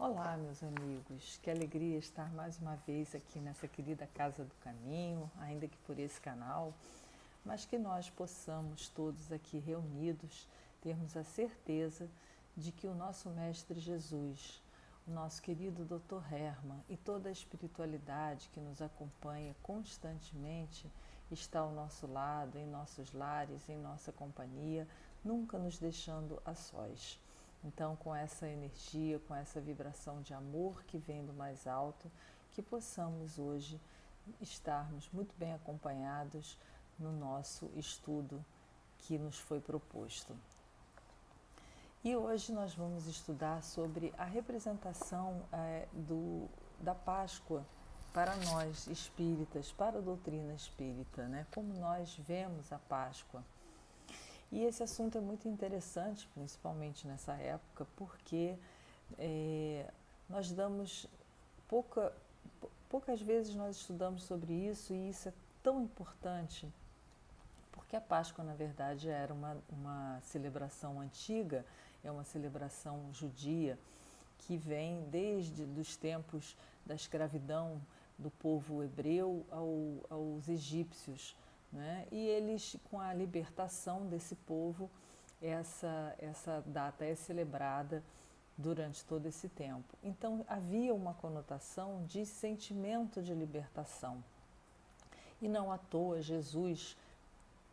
Olá, meus amigos, que alegria estar mais uma vez aqui nessa querida Casa do Caminho, ainda que por esse canal, mas que nós possamos todos aqui reunidos termos a certeza de que o nosso Mestre Jesus, o nosso querido Dr. Hermann e toda a espiritualidade que nos acompanha constantemente está ao nosso lado, em nossos lares, em nossa companhia, nunca nos deixando a sós. Então, com essa energia, com essa vibração de amor que vem do mais alto, que possamos hoje estarmos muito bem acompanhados no nosso estudo que nos foi proposto. E hoje nós vamos estudar sobre a representação da Páscoa para nós espíritas, para a doutrina espírita, né? Como nós vemos a Páscoa. E esse assunto é muito interessante, principalmente nessa época, porque nós damos poucas vezes nós estudamos sobre isso, e isso é tão importante, porque a Páscoa, na verdade, era uma celebração antiga, é uma celebração judia, que vem desde os tempos da escravidão do povo hebreu aos egípcios, né? E eles, com a libertação desse povo, essa data é celebrada durante todo esse tempo. Então havia uma conotação de sentimento de libertação. E não à toa Jesus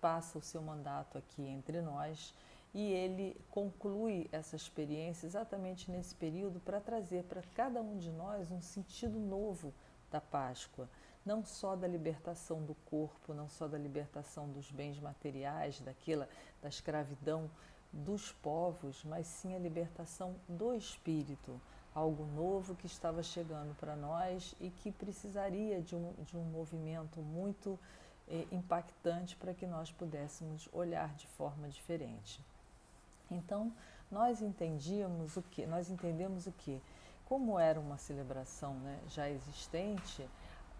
passa o seu mandato aqui entre nós e ele conclui essa experiência exatamente nesse período para trazer para cada um de nós um sentido novo da Páscoa, não só da libertação do corpo, não só da libertação dos bens materiais, da escravidão dos povos, mas sim a libertação do espírito, algo novo que estava chegando para nós e que precisaria de um movimento muito impactante para que nós pudéssemos olhar de forma diferente. Então, nós entendemos o que? Como era uma celebração, né, já existente,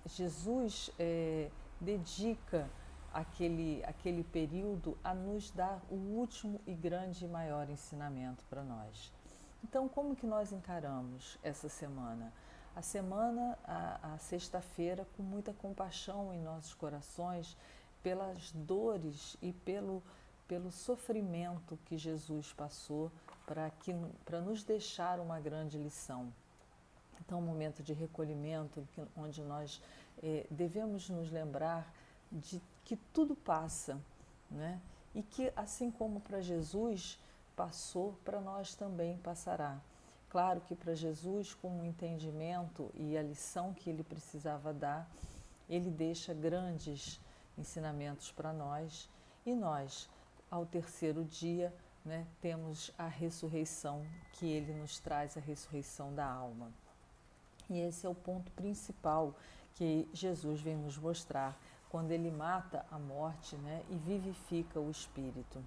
Jesus dedica aquele período a nos dar o último e grande e maior ensinamento para nós. Então, como que nós encaramos essa semana? A semana, a sexta-feira, com muita compaixão em nossos corações pelas dores e pelo sofrimento que Jesus passou para nos deixar uma grande lição. Então, um momento de recolhimento, onde nós devemos nos lembrar de que tudo passa, né? E que, assim como para Jesus passou, para nós também passará. Claro que para Jesus, com o entendimento e a lição que ele precisava dar, ele deixa grandes ensinamentos para nós, e nós, ao terceiro dia, né, temos a ressurreição, que ele nos traz, a ressurreição da alma. E esse é o ponto principal que Jesus vem nos mostrar quando ele mata a morte, né, e vivifica o espírito.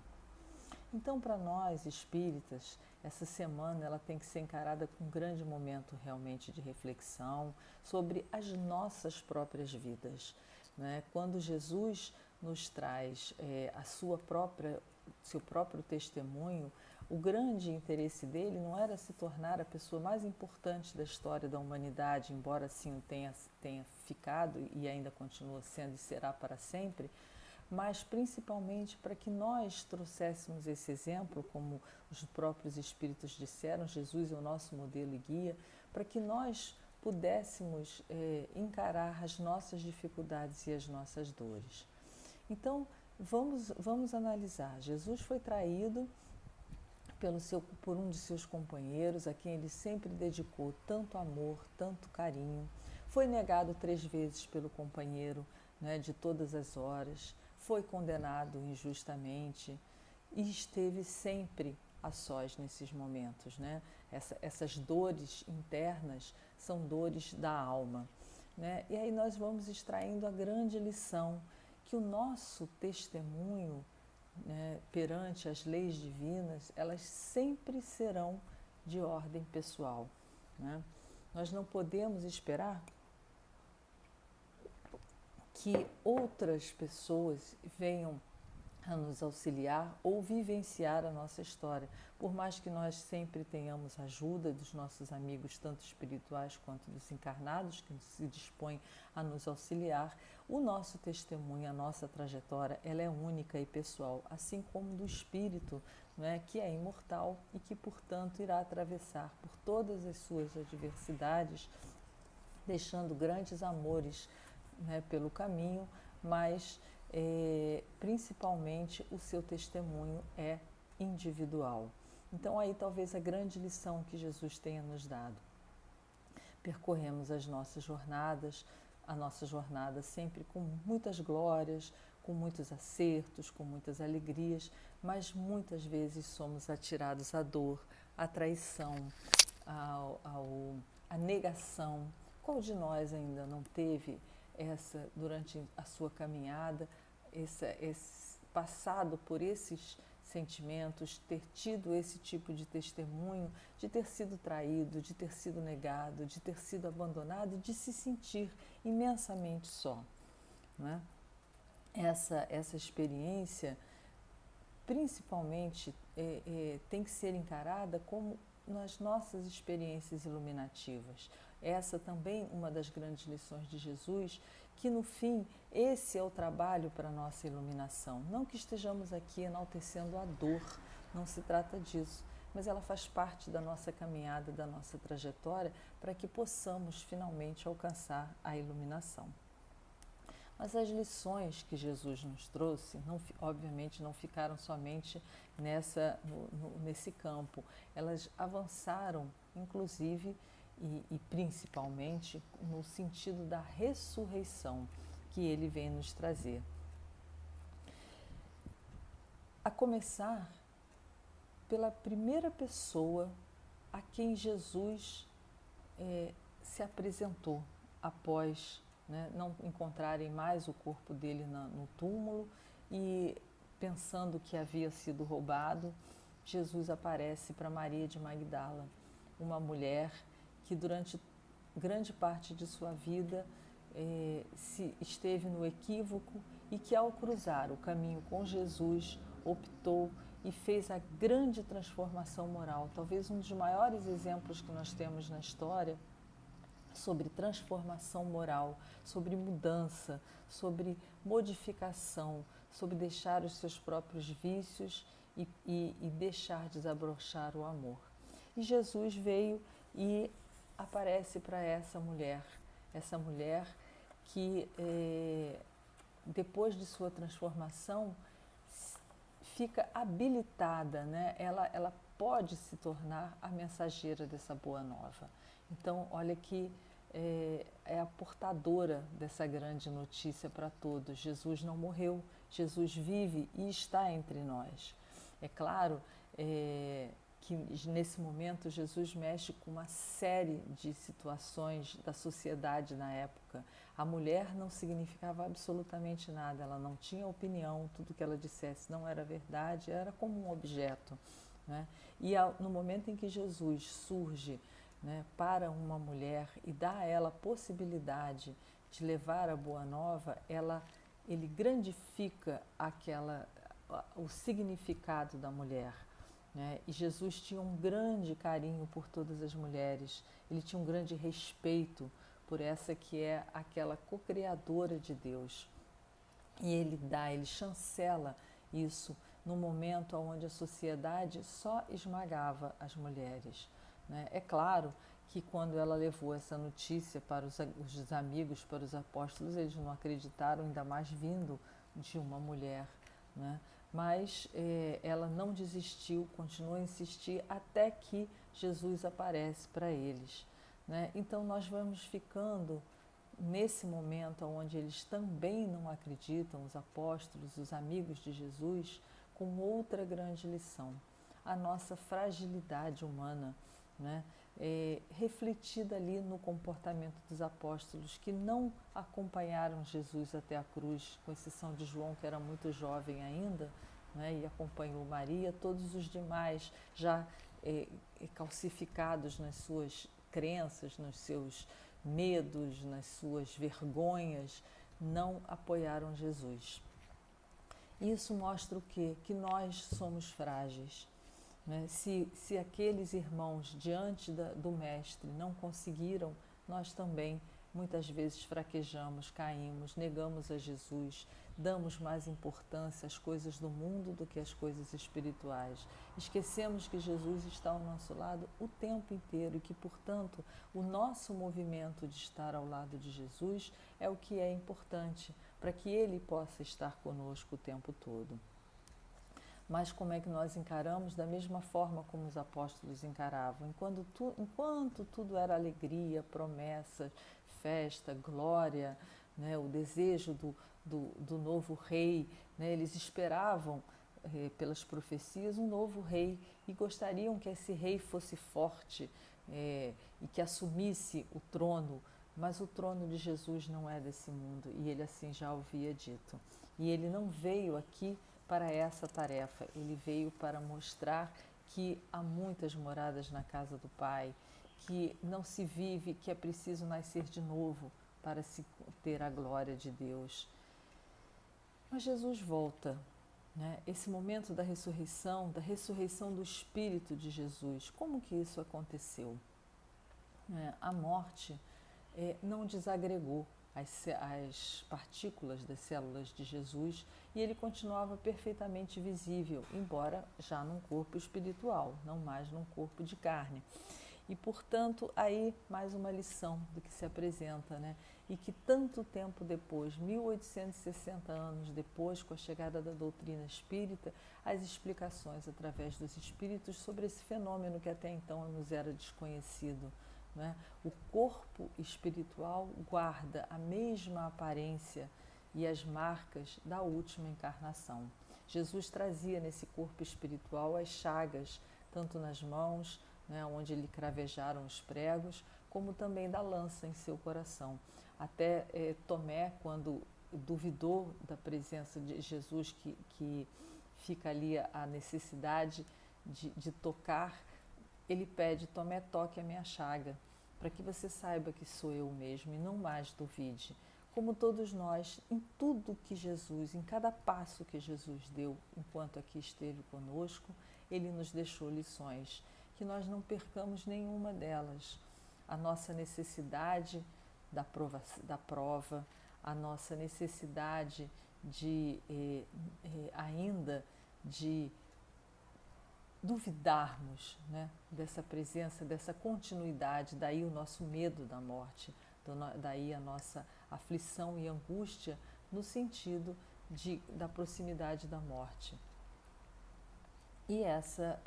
Então, para nós espíritas, essa semana ela tem que ser encarada com um grande momento realmente de reflexão sobre as nossas próprias vidas, né? Quando Jesus nos traz seu próprio testemunho, o grande interesse dele não era se tornar a pessoa mais importante da história da humanidade, embora assim o tenha ficado e ainda continua sendo e será para sempre, mas principalmente para que nós trouxéssemos esse exemplo, como os próprios Espíritos disseram, Jesus é o nosso modelo e guia, para que nós pudéssemos encarar as nossas dificuldades e as nossas dores. Então, vamos analisar. Jesus foi traído por um de seus companheiros, a quem ele sempre dedicou tanto amor, tanto carinho. Foi negado 3 vezes pelo companheiro, né, de todas as horas. Foi condenado injustamente e esteve sempre a sós nesses momentos, né? Essas dores internas são dores da alma, né? E aí nós vamos extraindo a grande lição que o nosso testemunho, né, perante as leis divinas, elas sempre serão de ordem pessoal, né? Nós não podemos esperar que outras pessoas venham a nos auxiliar ou vivenciar a nossa história. Por mais que nós sempre tenhamos ajuda dos nossos amigos, tanto espirituais quanto dos encarnados, que se dispõem a nos auxiliar, o nosso testemunho, a nossa trajetória, ela é única e pessoal, assim como do espírito, né, que é imortal e que, portanto, irá atravessar por todas as suas adversidades, deixando grandes amores, né, pelo caminho, mas principalmente o seu testemunho é individual. Então aí talvez a grande lição que Jesus tenha nos dado. Percorremos as nossas jornadas, a nossa jornada sempre com muitas glórias, com muitos acertos, com muitas alegrias, mas muitas vezes somos atirados à dor, à traição, à negação. Qual de nós ainda não teve durante a sua caminhada, passado por esses sentimentos, ter tido esse tipo de testemunho, de ter sido traído, de ter sido negado, de ter sido abandonado e de se sentir imensamente só, né? Essa experiência, principalmente, tem que ser encarada como nas nossas experiências iluminativas. Essa também uma das grandes lições de Jesus, que no fim esse é o trabalho para a nossa iluminação. Não que estejamos aqui enaltecendo a dor, não se trata disso, mas ela faz parte da nossa caminhada, da nossa trajetória, para que possamos finalmente alcançar a iluminação. Mas as lições que Jesus nos trouxe, obviamente, não ficaram somente nesse campo. Elas avançaram, inclusive, e principalmente, no sentido da ressurreição que ele vem nos trazer. A começar pela primeira pessoa a quem Jesus se apresentou após, né, não encontrarem mais o corpo dele no túmulo e pensando que havia sido roubado, Jesus aparece para Maria de Magdala, uma mulher que durante grande parte de sua vida esteve no equívoco e que ao cruzar o caminho com Jesus optou e fez a grande transformação moral, talvez um dos maiores exemplos que nós temos na história sobre transformação moral, sobre mudança, sobre modificação, sobre deixar os seus próprios vícios e deixar desabrochar o amor. E Jesus veio e aparece para essa mulher que depois de sua transformação fica habilitada, né? Ela pode se tornar a mensageira dessa boa nova. Então, olha que é a portadora dessa grande notícia para todos. Jesus não morreu, Jesus vive e está entre nós. É claro que nesse momento Jesus mexe com uma série de situações da sociedade na época. A mulher não significava absolutamente nada, ela não tinha opinião, tudo que ela dissesse não era verdade, era como um objeto, né? E no momento em que Jesus surge, né, para uma mulher e dá a ela a possibilidade de levar a boa nova, ele grandifica o significado da mulher, né? E Jesus tinha um grande carinho por todas as mulheres, ele tinha um grande respeito por essa que é aquela co-criadora de Deus. E ele chancela isso no momento onde a sociedade só esmagava as mulheres, né? É claro que quando ela levou essa notícia para os amigos, para os apóstolos, eles não acreditaram, ainda mais vindo de uma mulher, né? Mas ela não desistiu, continuou a insistir até que Jesus aparece para eles, né? Então nós vamos ficando nesse momento onde eles também não acreditam, os apóstolos, os amigos de Jesus, com outra grande lição, a nossa fragilidade humana, né? Refletida ali no comportamento dos apóstolos que não acompanharam Jesus até a cruz, com exceção de João, que era muito jovem ainda, né, e acompanhou Maria. Todos os demais já calcificados nas suas crenças, nos seus medos, nas suas vergonhas, não apoiaram Jesus. Isso mostra o quê? Que nós somos frágeis. Né? Se aqueles irmãos diante do Mestre não conseguiram, nós também muitas vezes fraquejamos, caímos, negamos a Jesus, damos mais importância às coisas do mundo do que às coisas espirituais. Esquecemos que Jesus está ao nosso lado o tempo inteiro e que, portanto, o nosso movimento de estar ao lado de Jesus é o que é importante para que Ele possa estar conosco o tempo todo. Mas como é que nós encaramos? Da mesma forma como os apóstolos encaravam. Enquanto tudo era alegria, promessas, festa, glória, né, o desejo do novo rei, né, eles esperavam, pelas profecias, um novo rei e gostariam que esse rei fosse forte e que assumisse o trono. Mas o trono de Jesus não é desse mundo e ele assim já havia dito. E ele não veio aqui para essa tarefa, ele veio para mostrar que há muitas moradas na casa do Pai, que não se vive, que é preciso nascer de novo para se ter a glória de Deus. Mas Jesus volta, né? Esse momento da ressurreição do Espírito de Jesus, como que isso aconteceu? A morte não desagregou as partículas das células de Jesus e ele continuava perfeitamente visível, embora já num corpo espiritual, não mais num corpo de carne. E, portanto, aí mais uma lição do que se apresenta, né? E que tanto tempo depois, 1860 anos depois, com a chegada da doutrina espírita, as explicações através dos espíritos sobre esse fenômeno que até então nos era desconhecido. Né? O corpo espiritual guarda a mesma aparência e as marcas da última encarnação. Jesus trazia nesse corpo espiritual as chagas, tanto nas mãos, né, onde lhe cravejaram os pregos, como também da lança em seu coração. Até Tomé, quando duvidou da presença de Jesus, que fica ali a necessidade de tocar, ele pede: Tomé, toque a minha chaga, para que você saiba que sou eu mesmo e não mais duvide. Como todos nós, em tudo que Jesus, em cada passo que Jesus deu enquanto aqui esteve conosco, ele nos deixou lições, que nós não percamos nenhuma delas. A nossa necessidade da prova, a nossa necessidade ainda de duvidarmos, né, dessa presença, dessa continuidade, daí o nosso medo da morte, daí a nossa aflição e angústia no sentido da proximidade da morte. E essa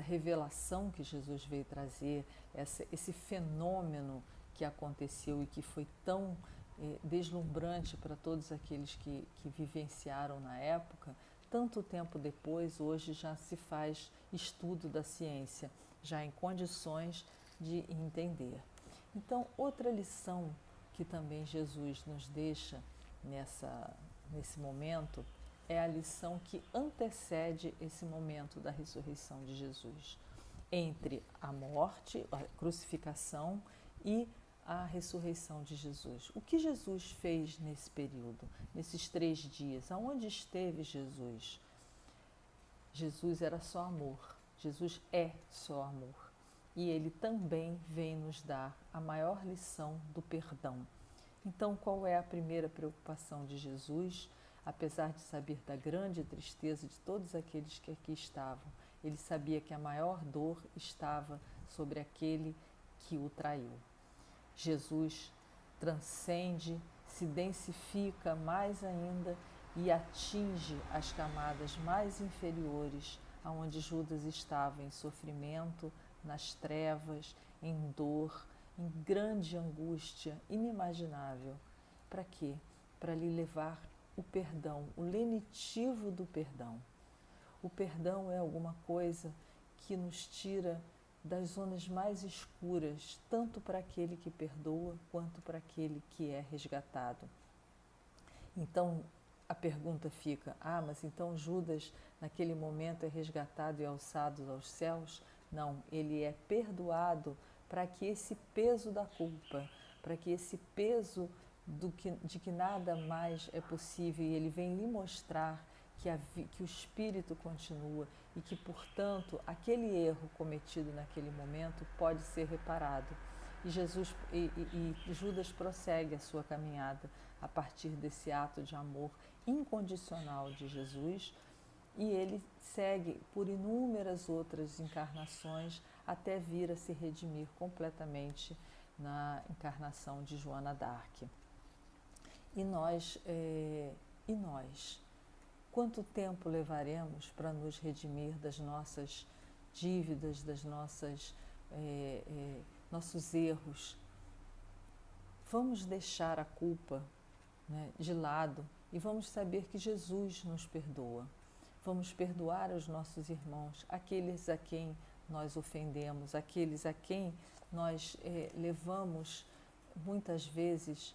revelação que Jesus veio trazer, esse fenômeno que aconteceu e que foi tão deslumbrante para todos aqueles que vivenciaram na época, tanto tempo depois, hoje já se faz estudo da ciência, já em condições de entender. Então, outra lição que também Jesus nos deixa nesse momento é a lição que antecede esse momento da ressurreição de Jesus, entre a morte, a crucificação e a ressurreição de Jesus. O que Jesus fez nesse período, nesses 3 dias? Aonde esteve Jesus? Jesus era só amor. Jesus é só amor. E ele também vem nos dar a maior lição do perdão. Então, qual é a primeira preocupação de Jesus? Apesar de saber da grande tristeza de todos aqueles que aqui estavam, ele sabia que a maior dor estava sobre aquele que o traiu. Jesus transcende, se densifica mais ainda e atinge as camadas mais inferiores, aonde Judas estava em sofrimento, nas trevas, em dor, em grande angústia inimaginável. Para quê? Para lhe levar o perdão, o lenitivo do perdão. O perdão é alguma coisa que nos tira das zonas mais escuras, tanto para aquele que perdoa, quanto para aquele que é resgatado. Então, a pergunta fica: mas então Judas, naquele momento, é resgatado e alçado aos céus? Não, ele é perdoado para que esse peso da culpa, para que esse peso de que nada mais é possível, e ele vem lhe mostrar que o espírito continua e que, portanto, aquele erro cometido naquele momento pode ser reparado. E Judas prossegue a sua caminhada a partir desse ato de amor incondicional de Jesus, e ele segue por inúmeras outras encarnações até vir a se redimir completamente na encarnação de Joana d'Arc. E nós? Quanto tempo levaremos para nos redimir das nossas dívidas, das nossos erros? Vamos deixar a culpa, né, de lado e vamos saber que Jesus nos perdoa. Vamos perdoar os nossos irmãos, aqueles a quem nós ofendemos, aqueles a quem nós levamos muitas vezes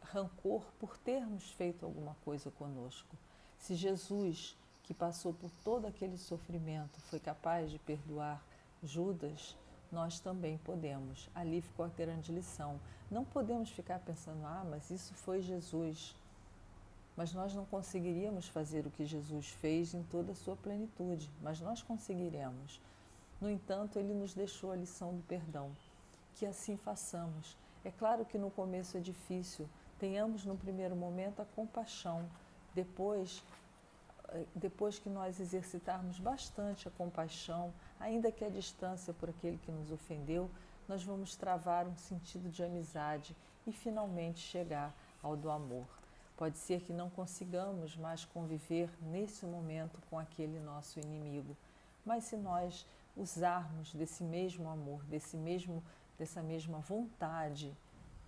rancor por termos feito alguma coisa conosco. Se Jesus, que passou por todo aquele sofrimento, foi capaz de perdoar Judas, nós também podemos. Ali ficou a grande lição. Não podemos ficar pensando, mas isso foi Jesus. Mas nós não conseguiríamos fazer o que Jesus fez em toda a sua plenitude, mas nós conseguiremos. No entanto, ele nos deixou a lição do perdão. Que assim façamos. É claro que no começo é difícil. Tenhamos no primeiro momento a compaixão. Depois que nós exercitarmos bastante a compaixão, ainda que a distância por aquele que nos ofendeu, nós vamos travar um sentido de amizade e finalmente chegar ao do amor. Pode ser que não consigamos mais conviver nesse momento com aquele nosso inimigo, mas se nós usarmos desse mesmo amor, dessa mesma vontade,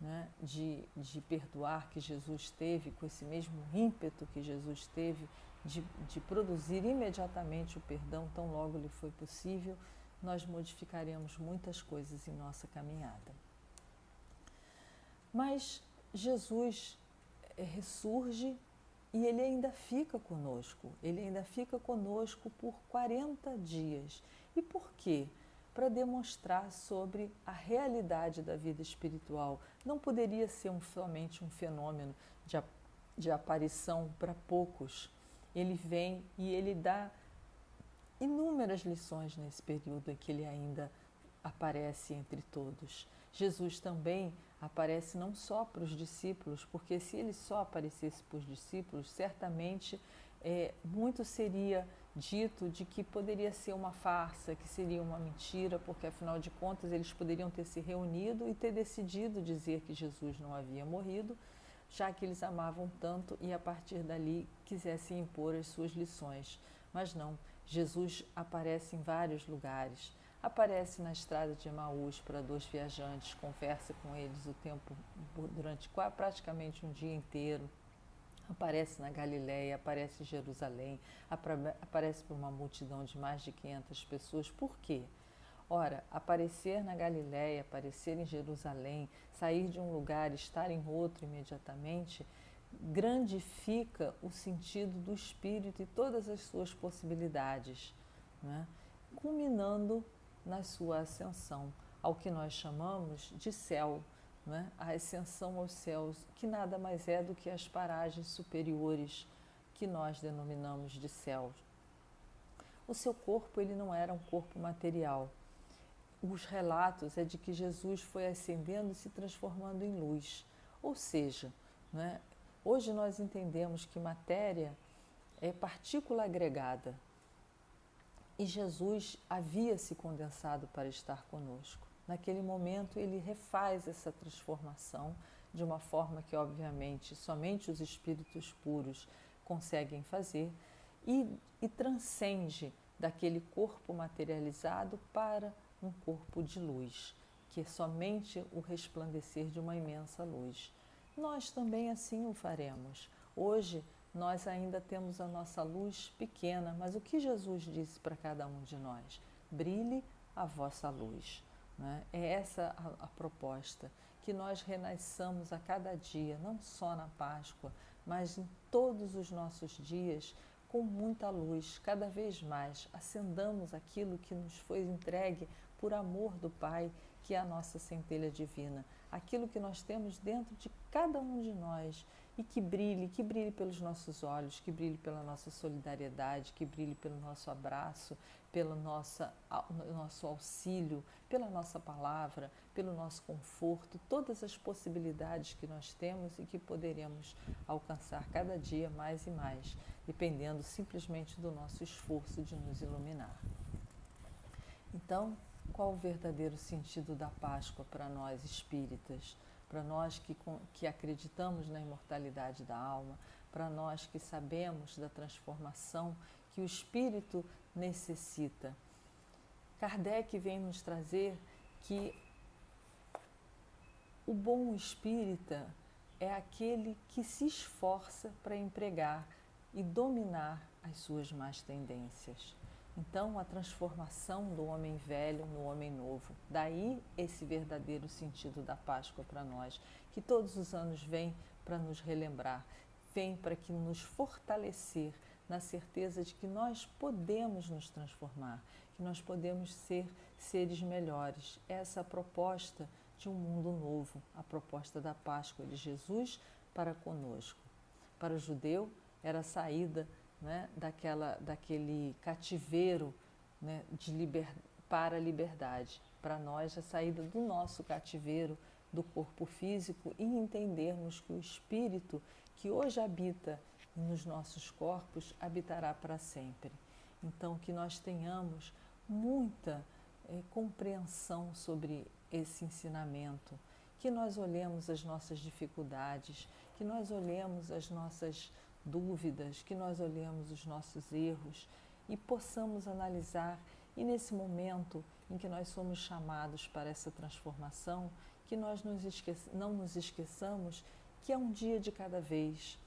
né, de perdoar que Jesus teve, com esse mesmo ímpeto que Jesus teve, de produzir imediatamente o perdão, tão logo lhe foi possível, nós modificaremos muitas coisas em nossa caminhada. Mas Jesus ressurge e ele ainda fica conosco. Ele ainda fica conosco por 40 dias. E por quê? Para demonstrar sobre a realidade da vida espiritual. Não poderia ser somente um fenômeno de aparição para poucos. Ele vem e ele dá inúmeras lições nesse período em que ele ainda aparece entre todos. Jesus também aparece não só para os discípulos, porque se ele só aparecesse para os discípulos, certamente muito seria dito de que poderia ser uma farsa, que seria uma mentira, porque afinal de contas eles poderiam ter se reunido e ter decidido dizer que Jesus não havia morrido, já que eles amavam tanto e a partir dali quisessem impor as suas lições. Mas não, Jesus aparece em vários lugares. Aparece na estrada de Emaús para 2 viajantes, conversa com eles durante praticamente um dia inteiro. Aparece na Galileia, aparece em Jerusalém, aparece para uma multidão de mais de 500 pessoas. Por quê? Ora, aparecer na Galileia, aparecer em Jerusalém, sair de um lugar e estar em outro imediatamente, grandifica o sentido do Espírito e todas as suas possibilidades, né? Culminando na sua ascensão ao que nós chamamos de céu, né? A ascensão aos céus, que nada mais é do que as paragens superiores que nós denominamos de céus. O seu corpo ele não era um corpo material. Os relatos é de que Jesus foi ascendendo e se transformando em luz. Ou seja, né, hoje nós entendemos que matéria é partícula agregada e Jesus havia se condensado para estar conosco. Naquele momento ele refaz essa transformação de uma forma que obviamente somente os espíritos puros conseguem fazer e transcende daquele corpo materializado para um corpo de luz, que é somente o resplandecer de uma imensa luz. Nós também assim o faremos. Hoje nós ainda temos a nossa luz pequena, mas o que Jesus disse para cada um de nós? Brilhe a vossa luz. Né? É essa a proposta, que nós renasçamos a cada dia, não só na Páscoa, mas em todos os nossos dias, com muita luz, cada vez mais acendamos aquilo que nos foi entregue por amor do Pai, que é a nossa centelha divina, aquilo que nós temos dentro de cada um de nós, e que brilhe pelos nossos olhos, que brilhe pela nossa solidariedade, que brilhe pelo nosso abraço, pelo nosso auxílio, pela nossa palavra, pelo nosso conforto, todas as possibilidades que nós temos e que poderemos alcançar cada dia mais e mais, dependendo simplesmente do nosso esforço de nos iluminar. Então, qual o verdadeiro sentido da Páscoa para nós espíritas? Para nós que acreditamos na imortalidade da alma, para nós que sabemos da transformação que o espírito necessita. Kardec vem nos trazer que o bom espírita é aquele que se esforça para empregar e dominar as suas más tendências. Então, a transformação do homem velho no homem novo. Daí esse verdadeiro sentido da Páscoa para nós, que todos os anos vem para nos relembrar, vem para que nos fortalecer na certeza de que nós podemos nos transformar, que nós podemos ser seres melhores. Essa é a proposta de um mundo novo, a proposta da Páscoa de Jesus para conosco. Para o judeu, era a saída, né, daquele cativeiro, né, para a liberdade. Para nós, a saída do nosso cativeiro, do corpo físico, e entendermos que o espírito que hoje habita nos nossos corpos habitará para sempre. Então, que nós tenhamos muita compreensão sobre esse ensinamento, que nós olhemos as nossas dificuldades, que nós olhemos as nossas dúvidas, que nós olhemos os nossos erros e possamos analisar, e nesse momento em que nós somos chamados para essa transformação, que nós não nos esqueçamos que é um dia de cada vez,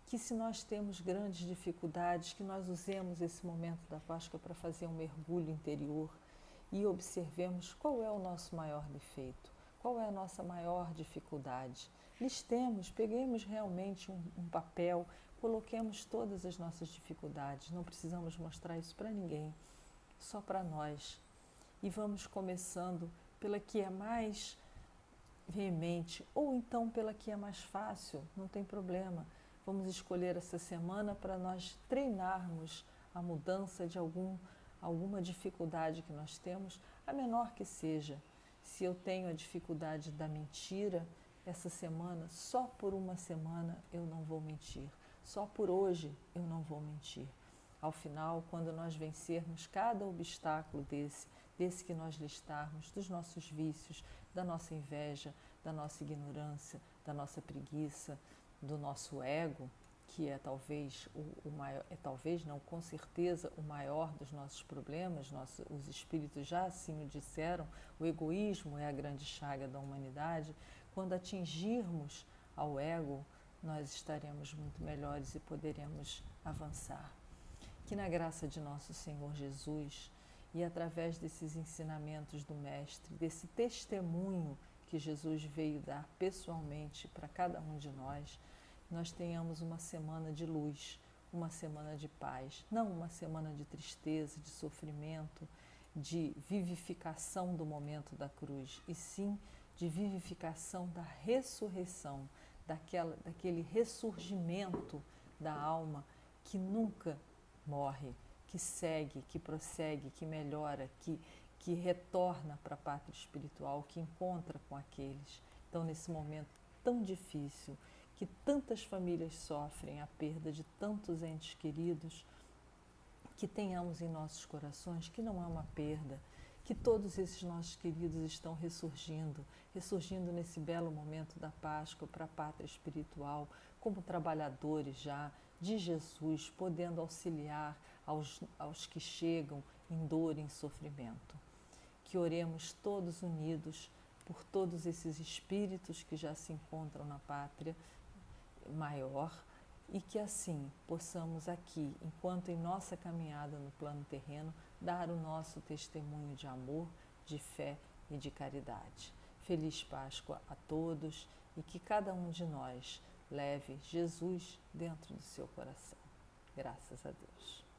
que se nós temos grandes dificuldades, que nós usemos esse momento da Páscoa para fazer um mergulho interior e observemos qual é o nosso maior defeito, qual é a nossa maior dificuldade. Listemos, peguemos realmente um papel, coloquemos todas as nossas dificuldades, não precisamos mostrar isso para ninguém, só para nós. E vamos começando pela que é mais veemente, ou então pela que é mais fácil, não tem problema. Vamos escolher essa semana para nós treinarmos a mudança de alguma dificuldade que nós temos, a menor que seja. Se eu tenho a dificuldade da mentira, essa semana, só por uma semana eu não vou mentir. Só por hoje eu não vou mentir. Ao final, quando nós vencermos cada obstáculo desse que nós listarmos, dos nossos vícios, da nossa inveja, da nossa ignorância, da nossa preguiça, do nosso ego, que é talvez o maior, talvez não, com certeza o maior dos nossos problemas, os espíritos já assim o disseram, o egoísmo é a grande chaga da humanidade. Quando atingirmos ao ego, nós estaremos muito melhores e poderemos avançar. Que na graça de nosso Senhor Jesus e através desses ensinamentos do Mestre, desse testemunho que Jesus veio dar pessoalmente para cada um de nós tenhamos uma semana de luz, uma semana de paz, não uma semana de tristeza, de sofrimento, de vivificação do momento da cruz, e sim de vivificação da ressurreição, daquele ressurgimento da alma que nunca morre, que segue, que prossegue, que melhora, que retorna para a pátria espiritual, que encontra com aqueles. Então, nesse momento tão difícil, que tantas famílias sofrem a perda de tantos entes queridos, que tenhamos em nossos corações que não é uma perda, que todos esses nossos queridos estão ressurgindo nesse belo momento da Páscoa para a pátria espiritual, como trabalhadores já de Jesus, podendo auxiliar aos que chegam em dor e em sofrimento. Que oremos todos unidos por todos esses espíritos que já se encontram na pátria maior, e que assim possamos aqui, enquanto em nossa caminhada no plano terreno, dar o nosso testemunho de amor, de fé e de caridade. Feliz Páscoa a todos e que cada um de nós leve Jesus dentro do seu coração. Graças a Deus.